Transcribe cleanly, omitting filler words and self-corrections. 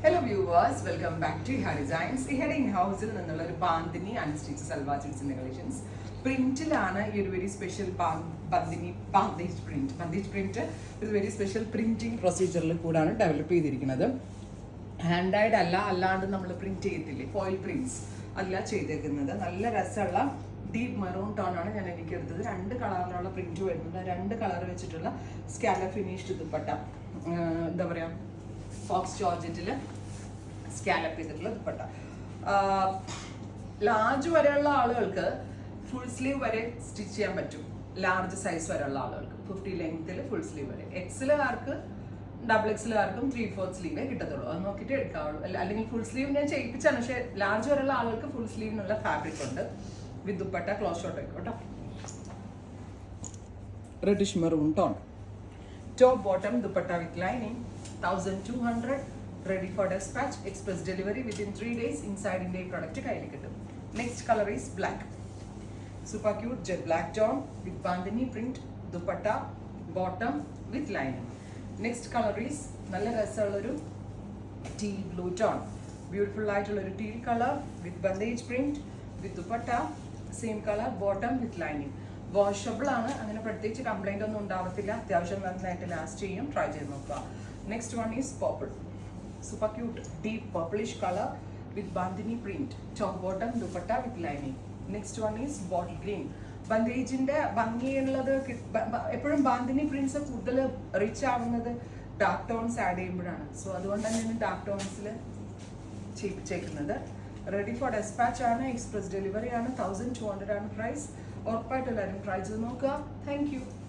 Hello viewers, welcome back to Iha designs. ഇഹയുടെ in ഹൗസിൽ നിന്നുള്ള ഒരു ബാന്തിനി അൺസ്റ്റിച്ച് സൽവാർ സ്യൂട്ട്സിന്റെ കളക്ഷൻസ് പ്രിന്റിലാണ്. ഈ ഒരു വെരി സ്പെഷ്യൽ ബാന്തിജ് പ്രിന്റ് ഒരു വെരി സ്പെഷ്യൽ പ്രിന്റിംഗ് പ്രൊസീജിയറിൽ കൂടാണ് ഡെവലപ്പ് ചെയ്തിരിക്കുന്നത്. ഹാൻഡ് ഡൈഡ് അല്ല, അല്ലാണ്ട് നമ്മൾ പ്രിന്റ് ചെയ്യത്തില്ലേ, ഫോയിൽ പ്രിന്റ്സ് അല്ല ചെയ്തേക്കുന്നത്. നല്ല രസമുള്ള ഡീപ്പ് മെറൂൺ ടോൺ ആണ് ഞാൻ എനിക്ക് എടുത്തത്. 2 കളറിലുള്ള പ്രിന്റ് വരുന്നുണ്ട്. 2 കളർ വെച്ചിട്ടുള്ള സ്കാലപ്പ് ഫിനിഷ്ഡ് ദുപ്പട്ട, എന്താ പറയുക, ഫോക്സ് ജോർജറ്റിൽ സ്കാലപ്പ് ചെയ്തിട്ടുള്ള ദുപ്പട്ട. ലാർജ് വരെയുള്ള ആളുകൾക്ക് ഫുൾ സ്ലീവ് വരെ സ്റ്റിച്ച് ചെയ്യാൻ പറ്റും. ലാർജ് സൈസ് വരെയുള്ള ആളുകൾക്ക് 50 ലെങ്ത്തിൽ ഫുൾ സ്ലീവ് വരെ. എക്സിലുകാർക്ക് ഡബിൾ എക്സിലുകാർക്കും 3/4 സ്ലീവേ കിട്ടത്തുള്ളൂ. അത് നോക്കിയിട്ട് എടുക്കാവുള്ളൂ. അല്ലെങ്കിൽ ഫുൾ സ്ലീവ് ഞാൻ ചെയ്യിപ്പിച്ചാണ്, പക്ഷേ ലാർജ് വരെയുള്ള ആളുകൾക്ക് ഫുൾ സ്ലീവിനുള്ള ഫാബ്രിക് ഉണ്ട്. വിത്ത് ദുപ്പട്ട ക്ലോസ് ഷോട്ട് ആയിക്കോട്ടോ. Reddish maroon tone. Top bottom dupatta with lining. 1200. Ready for dispatch. Express delivery within 3 days. Inside India product കയ്യിൽ കിട്ടും. Next color is black. Super cute jet black tone with bandhani print. Dupatta bottom with lining. Next color is നല്ല രസമുള്ളൊരു teal blue tone. Beautiful ആയിട്ടുള്ളൊരു teal color with bandage print with dupatta. Same color bottom with lining. Washable ആണ്, അങ്ങനെ പ്രത്യേകിച്ച് complaint ഒന്നും ഉണ്ടാവത്തില്ല. അത്യാവശ്യം നന്നായിട്ട് ലാസ്റ്റ് ചെയ്യും. ട്രൈ ചെയ്ത് നോക്കുക. Next one is purple. Super cute deep purplish color with bandhani print. Top bottom dupatta with lining. Next one is bottle green. ബന്ദേജിന്റെ ഭംഗിയുള്ളത് എപ്പോഴും ബാന്തിനി പ്രിന്റ്സ് കൂടുതൽ റിച്ച് ആവുന്നത് ഡാർക്ക് ടോൺസ് ആഡ് ചെയ്യുമ്പോഴാണ്. സോ അതുകൊണ്ടാണ് ഞാൻ ഡാർക്ക് ടോൺസിൽ ചെയ്യിപ്പിച്ചേക്കുന്നത്. റെഡി ഫോർ ഡെസ്പാച്ച് ആണ്. എക്സ്പ്രസ് ഡെലിവറി ആണ്. 1200 ആണ് പ്രൈസ്. ഉറപ്പായിട്ട് എല്ലാവരും ട്രൈ ചെയ്ത് നോക്കുക. Thank U.